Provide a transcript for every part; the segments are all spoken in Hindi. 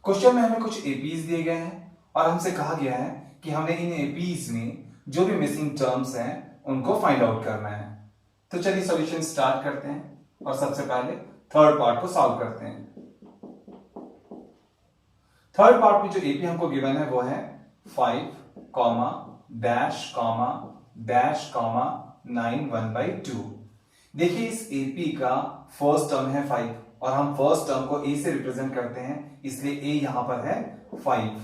क्वेश्चन में हमें कुछ एपीज दिए गए हैं और हमसे कहा गया है कि हमने इन एपीज में जो भी मिसिंग टर्म्स हैं उनको फाइंड आउट करना है। तो चलिए सॉल्यूशन स्टार्ट करते हैं और सबसे पहले थर्ड पार्ट को सॉल्व करते हैं। थर्ड पार्ट में जो एपी हमको गिवन है वो है 5, डैश 9 1/2। देखिए इस एपी का फर्स्ट टर्म है 5 और हम फर्स्ट टर्म को ए से रिप्रेजेंट करते हैं, इसलिए ए यहां पर है 5।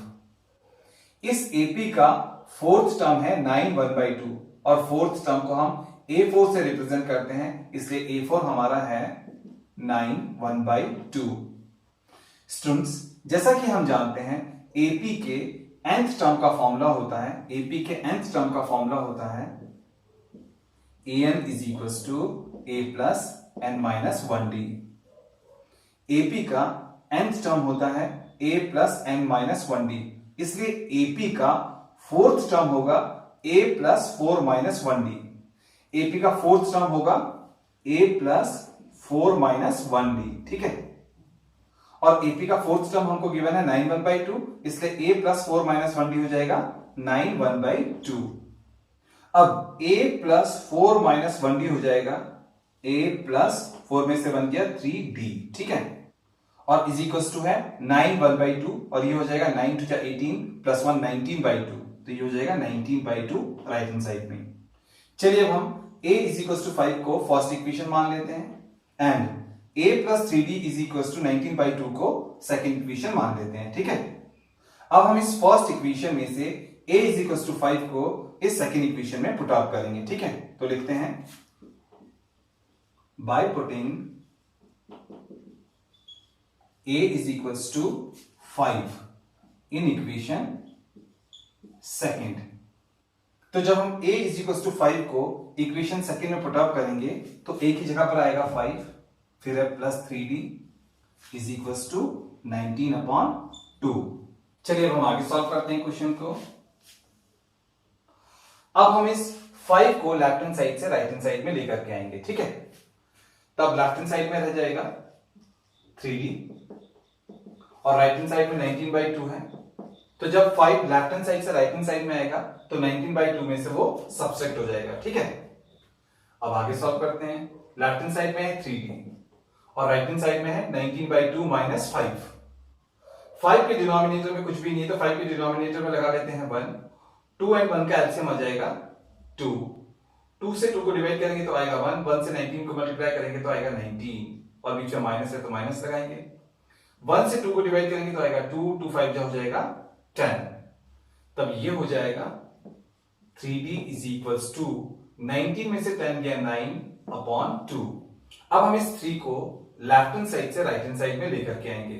इस एपी का फोर्थ टर्म है 9 1/2 और फोर्थ टर्म को हम A4 से रिप्रेजेंट करते हैं, इसलिए A4 हमारा है 9 1/2। स्टूडेंट्स, जैसा कि हम जानते हैं AP के nth टर्म का फॉर्मूला होता है, AP के nth टर्म का फॉर्मूला होता है AN is equals to A plus n minus 1D। AP का nth टर्म होता है A plus n minus 1D, इसलिए AP का फोर्थ टर्म होगा A plus 4 minus 1D। AP का फोर्थ टर्म होगा A plus 4 minus 1D, ठीक है। और AP का फोर्थ टर्म हमको गिवन है 9 1/2, इसलिए A plus 4 minus 1D हो जाएगा 9 1/2। अब A plus 4 minus 1D हो जाएगा A plus 4 में से बन गया 3D, ठीक है। और इज इक्वल टू है 9 1/2 और ये हो जाएगा 9 2 18 प्लस 1 19/2, तो ये हो जाएगा 19/2 राइट हैंड साइड में। चलिए अब हम A इज इक्वल टू 5 को फर्स्ट इक्वेशन मान लेते हैं and A plus 3D is equal to 19/2 को सेकेंड इक्वेशन मान लेते हैं, ठीक है। अब हम इस फर्स्ट इक्वेशन में से A इज इक्वल टू 5 को इस सेकेंड इक्वेशन में पुट अप करेंगे, ठीक है। तो लिखते हैं by putting A is equals to 5 in equation second. तो जब हम A is equals to 5 को इक्वेशन सेकेंड में पुट अप करेंगे तो A की जगह पर आएगा 5, फिर है plus 3D is equals to 19/2। चलिए अब हम आगे सॉल्व करते हैं क्वेश्चन को। अब हम इस 5 को लेफ्ट हैंड साइड से राइट हैंड साइड में लेकर के आएंगे, ठीक है। तब लेफ्ट हैंड साइड में रह जाएगा 3D और राइट हैंड साइड में 19/2 है। तो जब 5 लेफ्ट हैंड साइड से राइट हैंड साइड में आएगा तो 19/2 में से वो सब्ट्रैक्ट हो जाएगा, ठीक है। अब आगे सॉल्व करते हैं। लेफ्ट हैंड साइड में है 3D और राइट हैंड साइड में है 19/2 माइनस 5। 5 के डिनोमिनेटर में कुछ भी नहीं है तो 5 के डिनोमिनेटर में लगा लेते हैं 1। 2 एंड 1 का एलसीएम आ जाएगा 2। 2 से 2 को डिवाइड करेंगे तो आएगा 1, 1 से 19 को मल्टीप्लाई करेंगे तो आएगा 19 और बीच में माइनस है तो माइनस लगाएंगे। 1 से 2 को डिवाइड करेंगे तो आएगा 2, 2 5 हो जाएगा 10। तब ये हो जाएगा 3D is equals to 19 में से 10 गया 9/2। अब हम इस 3 को लेफ्ट हैंड साइड से राइट हैंड साइड में लेकर के आएंगे,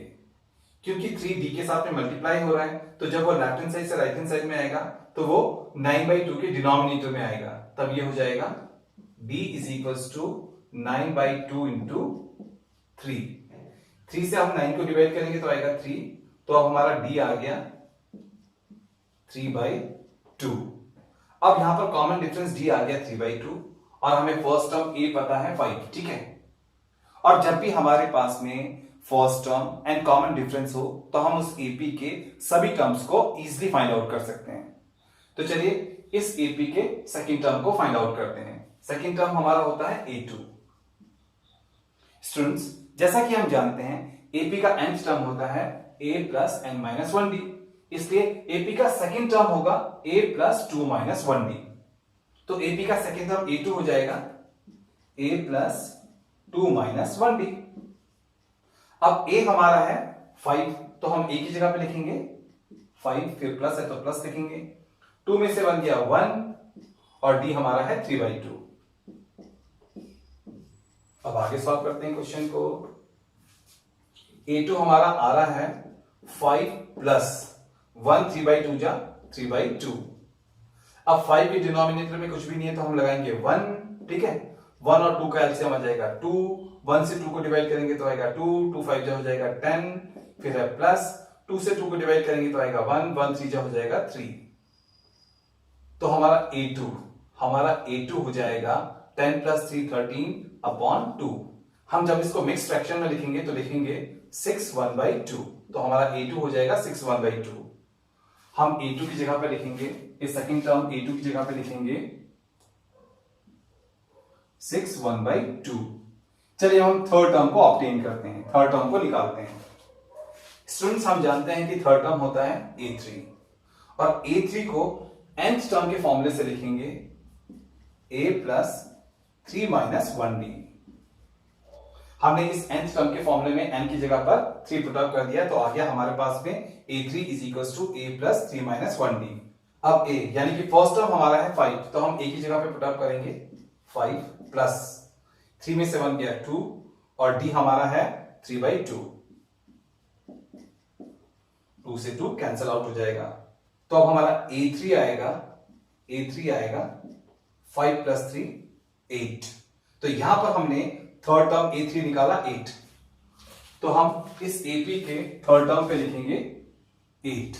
क्योंकि 3D के साथ में मल्टीप्लाई हो रहा है तो जब वो लेफ्ट हैंड साइड से राइट हैंड साइड में आएगा तो वो 9/2 के डिनोमिनेटर में आएगा। तब ये हो जाएगा D is equals to 9/2 into 3। 3 से हम 9 को डिवाइड करेंगे तो आएगा 3, तो अब हमारा D आ गया 3/2। अब यहां पर कॉमन डिफरेंस D आ गया 3/2 और हमें फर्स्ट टर्म A पता है 5, ठीक है। और जब भी हमारे पास में first term and common difference हो तो हम उस AP के सभी टर्म्स को इजीली फाइंड आउट कर सकते हैं। तो चलिए इस AP के सेकेंड टर्म को फाइंड आउट करते हैं। सेकेंड टर्म हमारा होता है A2। स्टूडेंट्स, जैसा कि हम जानते हैं AP का nth टर्म होता है A plus n minus 1D, इसलिए AP का सेकेंड टर्म होगा A plus 2 minus 1D। तो AP का सेकेंड टर्म A2 हो जाएगा A plus 2 minus 1D। अब A हमारा है 5, तो हम A की जगह पे लिखेंगे 5, फिर प्लस है तो प्लस लिखेंगे। 2 में से बन गया 1 और D हमारा है 3/2। अब आगे सॉल्व करते हैं क्वेश्चन को। A2 हमारा आ रहा है 5 प्लस 1 3/2 जा 3/2। अब 5 के डिनोमिनेटर में कुछ भी नहीं है तो हम लगाएंगे 1, ठीक है। 1 और 2 का एलसीएम आ जाएगा 2। 1 से 2 को डिवाइड करेंगे तो आएगा 2, 2 5 हो जाएगा 10, फिर है प्लस 2 से 2 को डिवाइड करेंगे तो आएगा 1, 1 3 हो जाएगा 3। तो हमारा A2 हो जाएगा 10 plus 3 13/2। हम जब इसको मिक्स फ्रैक्शन में लिखेंगे तो लिखेंगे 6 1/2। तो हमारा a2 हो जाएगा 6 1/2। हम a2 की जगह पे लिखेंगे, इस सेकंड टर्म a2 की जगह पे लिखेंगे 6 1/2। चलिए हम थर्ड टर्म को ऑब्टेन करते हैं, थर्ड टर्म को निकालते हैं। स्टूडेंट्स हम जानते हैं कि थर्ड टर्म होता है a3 और a3 को nth टर्म के फॉर्मूले से लिखेंगे a प्लस 3 माइनस 1d। हमने इस nth टर्म के फॉर्मूले में n की जगह पर 3 पुट अप कर दिया तो आ गया हमारे पास में a3 is equal to a plus 3 minus 1d। अब a यानी कि फर्स्ट टर्म हमारा है 5 तो हम a की जगह पे पुट अप करेंगे 5 प्लस 3 में से 1 गया 2 और d हमारा है 3/2। 2 से 2 कैंसिल आउट हो जाएगा तो अब हमारा a3 आएगा 5 प्लस 3 8। तो यहां पर हमने थर्ड टर्म a3 निकाला 8 तो हम इस a3 के थर्ड टर्म पे लिखेंगे 8।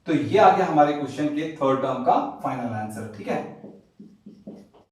तो ये आ गया हमारे क्वेश्चन के थर्ड टर्म का फाइनल आंसर। ठीक है,